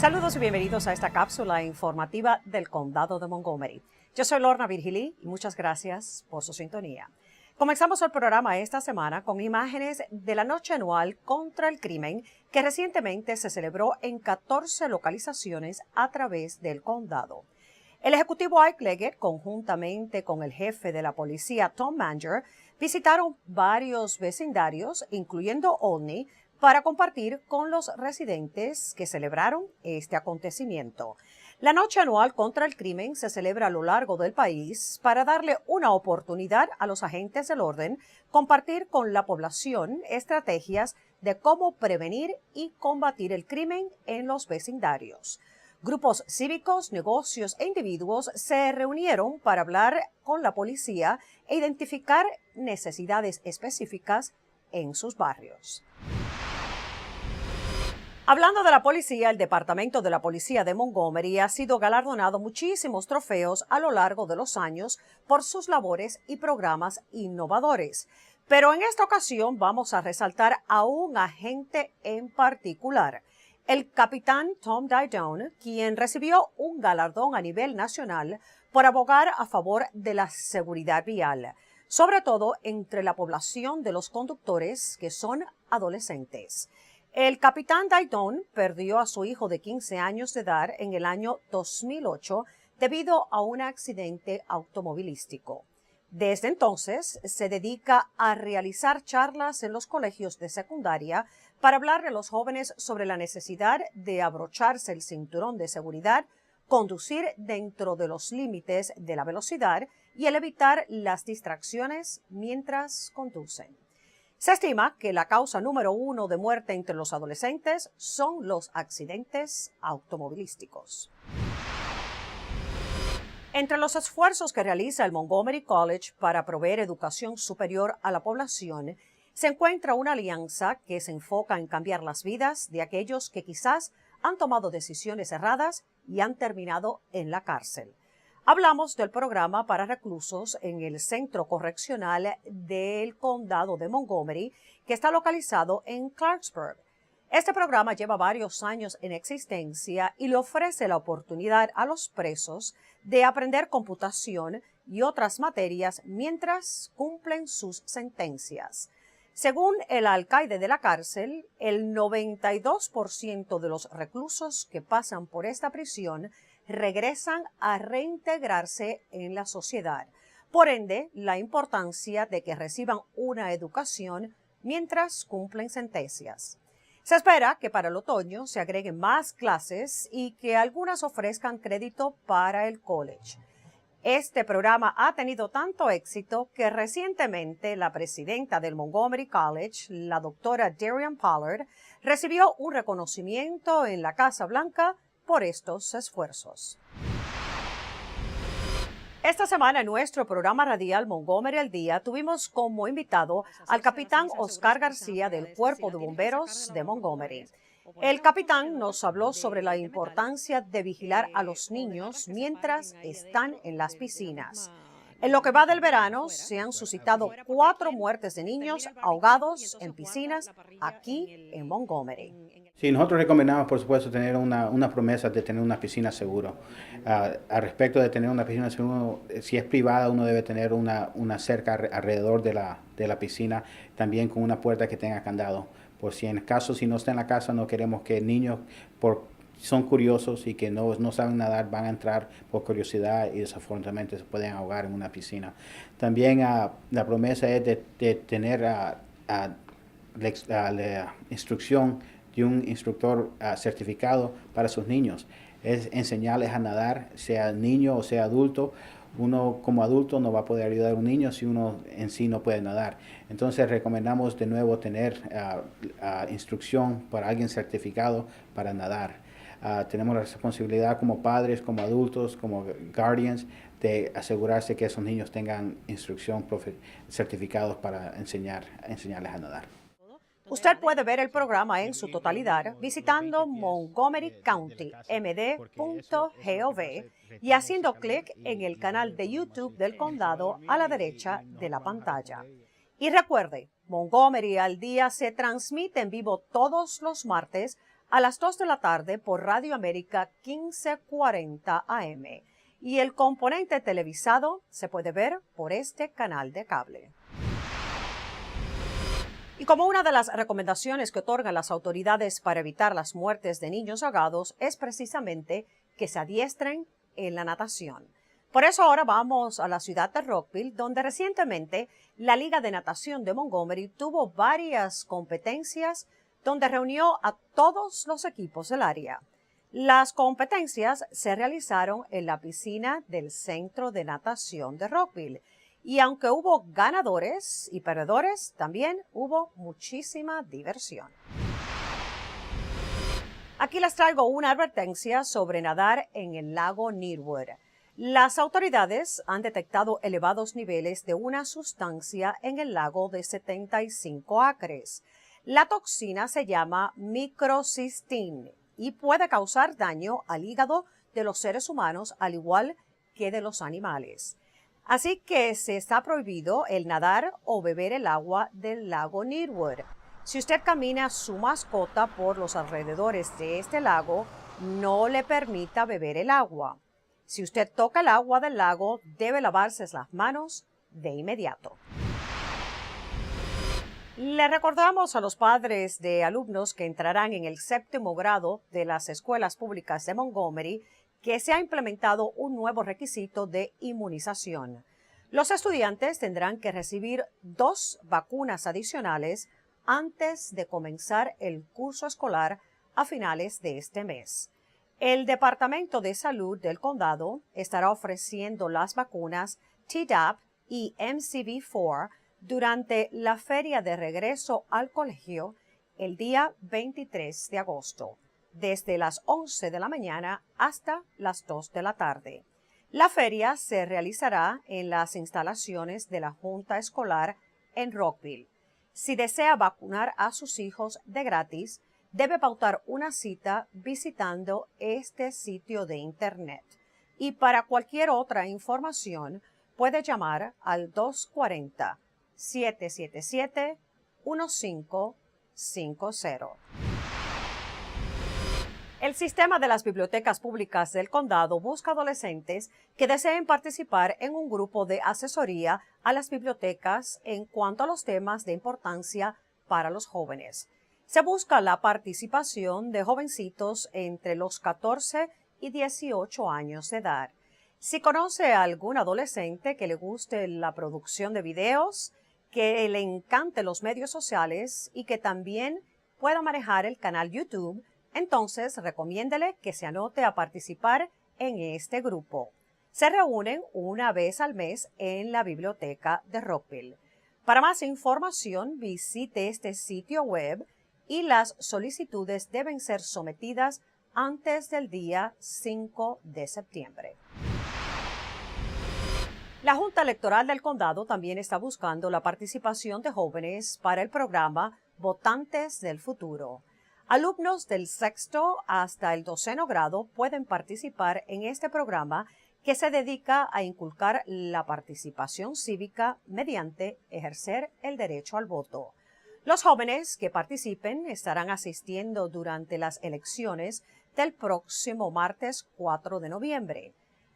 Saludos y bienvenidos a esta cápsula informativa del Condado de Montgomery. Yo soy Lorna Virgili y muchas gracias por su sintonía. Comenzamos el programa esta semana con imágenes de la Noche Anual contra el Crimen que recientemente se celebró en 14 localizaciones a través del condado. El ejecutivo Ike Leggett, conjuntamente con el jefe de la policía Tom Manger, visitaron varios vecindarios, incluyendo Olney, para compartir con los residentes que celebraron este acontecimiento. La Noche Anual contra el Crimen se celebra a lo largo del país para darle una oportunidad a los agentes del orden compartir con la población estrategias de cómo prevenir y combatir el crimen en los vecindarios. Grupos cívicos, negocios e individuos se reunieron para hablar con la policía e identificar necesidades específicas en sus barrios. Hablando de la policía, el Departamento de la Policía de Montgomery ha sido galardonado muchísimos trofeos a lo largo de los años por sus labores y programas innovadores. Pero en esta ocasión vamos a resaltar a un agente en particular, el capitán Tom Didone, quien recibió un galardón a nivel nacional por abogar a favor de la seguridad vial, sobre todo entre la población de los conductores que son adolescentes. El capitán Didone perdió a su hijo de 15 años de edad en el año 2008 debido a un accidente automovilístico. Desde entonces se dedica a realizar charlas en los colegios de secundaria para hablarle a los jóvenes sobre la necesidad de abrocharse el cinturón de seguridad, conducir dentro de los límites de la velocidad y el evitar las distracciones mientras conducen. Se estima que la causa número 1 de muerte entre los adolescentes son los accidentes automovilísticos. Entre los esfuerzos que realiza el Montgomery College para proveer educación superior a la población, se encuentra una alianza que se enfoca en cambiar las vidas de aquellos que quizás han tomado decisiones erradas y han terminado en la cárcel. Hablamos del programa para reclusos en el Centro Correccional del Condado de Montgomery, que está localizado en Clarksburg. Este programa lleva varios años en existencia y le ofrece la oportunidad a los presos de aprender computación y otras materias mientras cumplen sus sentencias. Según el alcaide de la cárcel, el 92% de los reclusos que pasan por esta prisión regresan a reintegrarse en la sociedad. Por ende, la importancia de que reciban una educación mientras cumplen sentencias. Se espera que para el otoño se agreguen más clases y que algunas ofrezcan crédito para el college. Este programa ha tenido tanto éxito que recientemente la presidenta del Montgomery College, la doctora Darian Pollard, recibió un reconocimiento en la Casa Blanca por estos esfuerzos. Esta semana en nuestro programa radial Montgomery al Día tuvimos como invitado al capitán Oscar García del Cuerpo de Bomberos de Montgomery. El capitán nos habló sobre la importancia de vigilar a los niños mientras están en las piscinas. En lo que va del verano, se han suscitado 4 muertes de niños ahogados en piscinas aquí en Montgomery. Sí, nosotros recomendamos, por supuesto, tener una promesa de tener una piscina segura. Al respecto de tener una piscina segura, si es privada, uno debe tener una cerca alrededor de la piscina, también con una puerta que tenga candado. Por si en caso, si no está en la casa, no queremos que niños son curiosos y que no saben nadar, van a entrar por curiosidad y desafortunadamente se pueden ahogar en una piscina. También la promesa es de tener la instrucción de un instructor certificado para sus niños. Es enseñarles a nadar, sea niño o sea adulto. Uno como adulto no va a poder ayudar a un niño si uno en sí no puede nadar. Entonces recomendamos de nuevo tener instrucción para alguien certificado para nadar. Tenemos la responsabilidad como padres, como adultos, como guardians, de asegurarse que esos niños tengan instrucción certificados para enseñarles a nadar. Usted puede ver el programa en su totalidad visitando montgomerycountymd.gov y haciendo clic en el canal de YouTube del condado a la derecha de la pantalla. Y recuerde, Montgomery al Día se transmite en vivo todos los martes a las 2 de la tarde por Radio América 1540 AM. Y el componente televisado se puede ver por este canal de cable. Y como una de las recomendaciones que otorgan las autoridades para evitar las muertes de niños ahogados es precisamente que se adiestren en la natación. Por eso ahora vamos a la ciudad de Rockville, donde recientemente la Liga de Natación de Montgomery tuvo varias competencias donde reunió a todos los equipos del área. Las competencias se realizaron en la piscina del Centro de Natación de Rockville. Y aunque hubo ganadores y perdedores, también hubo muchísima diversión. Aquí les traigo una advertencia sobre nadar en el lago Nearwood. Las autoridades han detectado elevados niveles de una sustancia en el lago de 75 acres. La toxina se llama microcystin y puede causar daño al hígado de los seres humanos, al igual que de los animales. Así que se está prohibido el nadar o beber el agua del lago Nearwood. Si usted camina su mascota por los alrededores de este lago, no le permita beber el agua. Si usted toca el agua del lago, debe lavarse las manos de inmediato. Le recordamos a los padres de alumnos que entrarán en el 7º grado de las escuelas públicas de Montgomery que se ha implementado un nuevo requisito de inmunización. Los estudiantes tendrán que recibir 2 vacunas adicionales antes de comenzar el curso escolar a finales de este mes. El Departamento de Salud del Condado estará ofreciendo las vacunas Tdap y MCV4 durante la feria de regreso al colegio el día 23 de agosto. Desde las 11 de la mañana hasta las 2 de la tarde. La feria se realizará en las instalaciones de la Junta Escolar en Rockville. Si desea vacunar a sus hijos de gratis, debe pautar una cita visitando este sitio de Internet. Y para cualquier otra información, puede llamar al 240-777-1550. El sistema de las bibliotecas públicas del condado busca adolescentes que deseen participar en un grupo de asesoría a las bibliotecas en cuanto a los temas de importancia para los jóvenes. Se busca la participación de jovencitos entre los 14 y 18 años de edad. Si conoce a algún adolescente que le guste la producción de videos, que le encante los medios sociales y que también pueda manejar el canal YouTube, entonces recomiéndele que se anote a participar en este grupo. Se reúnen una vez al mes en la biblioteca de Rockville. Para más información, visite este sitio web y las solicitudes deben ser sometidas antes del día 5 de septiembre. La Junta Electoral del Condado también está buscando la participación de jóvenes para el programa Votantes del Futuro. Alumnos del 6º hasta el 12º grado pueden participar en este programa que se dedica a inculcar la participación cívica mediante ejercer el derecho al voto. Los jóvenes que participen estarán asistiendo durante las elecciones del próximo martes 4 de noviembre.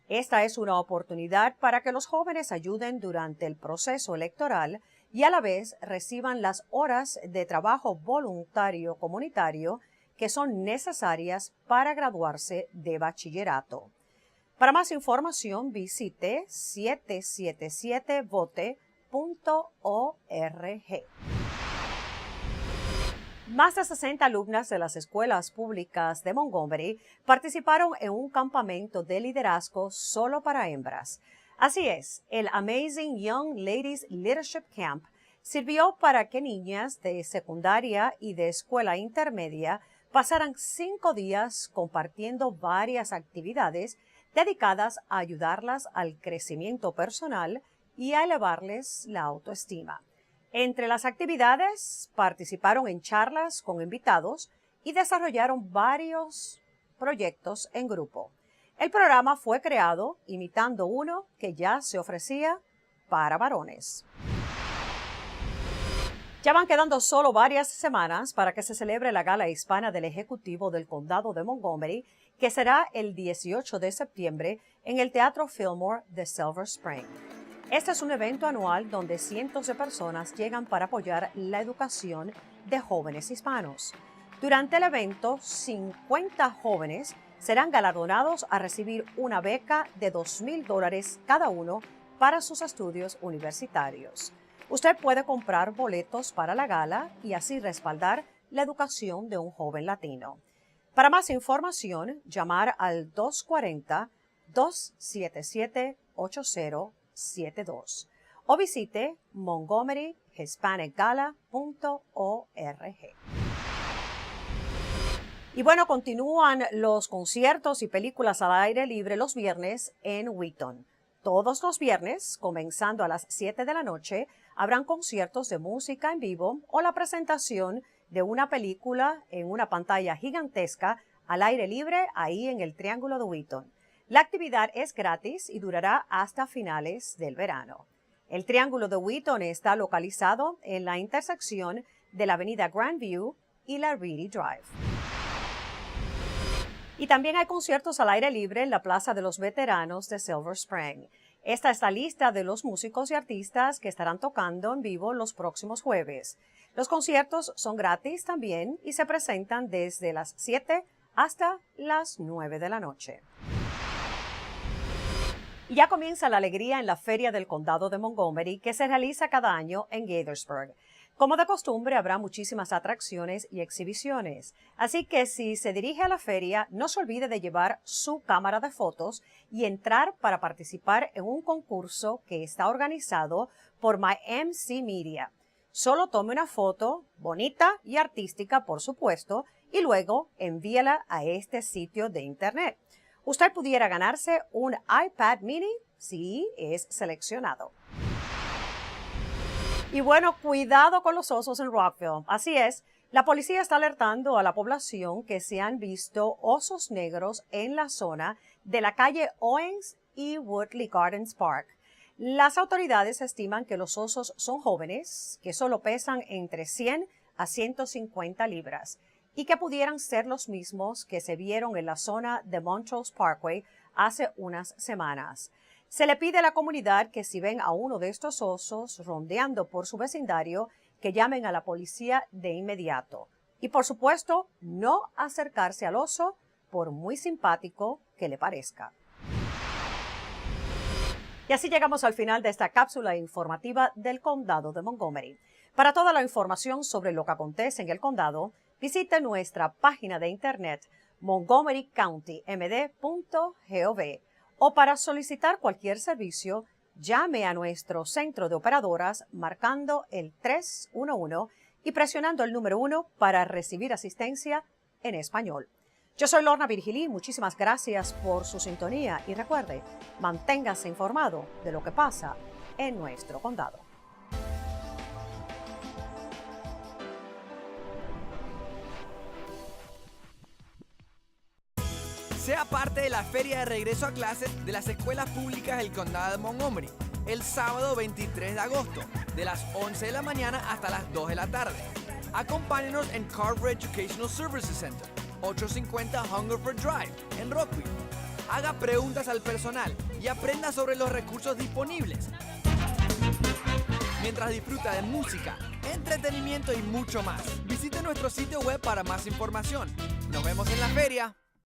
Esta es una oportunidad para que los jóvenes ayuden durante el proceso electoral y a la vez reciban las horas de trabajo voluntario comunitario que son necesarias para graduarse de bachillerato. Para más información visite 777vote.org. Más de 60 alumnas de las escuelas públicas de Montgomery participaron en un campamento de liderazgo solo para hembras. Así es, el Amazing Young Ladies Leadership Camp sirvió para que niñas de secundaria y de escuela intermedia pasaran 5 días compartiendo varias actividades dedicadas a ayudarlas al crecimiento personal y a elevarles la autoestima. Entre las actividades, participaron en charlas con invitados y desarrollaron varios proyectos en grupo. El programa fue creado imitando uno que ya se ofrecía para varones. Ya van quedando solo varias semanas para que se celebre la gala hispana del Ejecutivo del Condado de Montgomery, que será el 18 de septiembre en el Teatro Fillmore de Silver Spring. Este es un evento anual donde cientos de personas llegan para apoyar la educación de jóvenes hispanos. Durante el evento, 50 jóvenes serán galardonados a recibir una beca de $2,000 cada uno para sus estudios universitarios. Usted puede comprar boletos para la gala y así respaldar la educación de un joven latino. Para más información, llamar al 240-277-8072 o visite montgomeryhispanicgala.org. Y bueno, continúan los conciertos y películas al aire libre los viernes en Wheaton. Todos los viernes, comenzando a las 7 de la noche, habrán conciertos de música en vivo o la presentación de una película en una pantalla gigantesca al aire libre ahí en el Triángulo de Wheaton. La actividad es gratis y durará hasta finales del verano. El Triángulo de Wheaton está localizado en la intersección de la avenida Grandview y la Reedy Drive. Y también hay conciertos al aire libre en la Plaza de los Veteranos de Silver Spring. Esta es la lista de los músicos y artistas que estarán tocando en vivo los próximos jueves. Los conciertos son gratis también y se presentan desde las 7 hasta las 9 de la noche. Y ya comienza la alegría en la Feria del Condado de Montgomery, que se realiza cada año en Gaithersburg. Como de costumbre, habrá muchísimas atracciones y exhibiciones. Así que si se dirige a la feria, no se olvide de llevar su cámara de fotos y entrar para participar en un concurso que está organizado por MyMC Media. Solo tome una foto, bonita y artística, por supuesto, y luego envíela a este sitio de internet. Usted pudiera ganarse un iPad mini si es seleccionado. Y bueno, cuidado con los osos en Rockville. Así es, la policía está alertando a la población que se han visto osos negros en la zona de la calle Owens y Woodley Gardens Park. Las autoridades estiman que los osos son jóvenes, que solo pesan entre 100 a 150 libras y que pudieran ser los mismos que se vieron en la zona de Montrose Parkway hace unas semanas. Se le pide a la comunidad que si ven a uno de estos osos rondeando por su vecindario, que llamen a la policía de inmediato. Y por supuesto, no acercarse al oso por muy simpático que le parezca. Y así llegamos al final de esta cápsula informativa del Condado de Montgomery. Para toda la información sobre lo que acontece en el condado, visite nuestra página de internet montgomerycountymd.gov. O para solicitar cualquier servicio, llame a nuestro centro de operadoras marcando el 311 y presionando el número 1 para recibir asistencia en español. Yo soy Lorna Virgilí, muchísimas gracias por su sintonía y recuerde, manténgase informado de lo que pasa en nuestro condado. Sea parte de la feria de regreso a clases de las escuelas públicas del Condado de Montgomery, el sábado 23 de agosto, de las 11 de la mañana hasta las 2 de la tarde. Acompáñenos en Carver Educational Services Center, 850 Hungerford Drive, en Rockville. Haga preguntas al personal y aprenda sobre los recursos disponibles, mientras disfruta de música, entretenimiento y mucho más. Visite nuestro sitio web para más información. Nos vemos en la feria.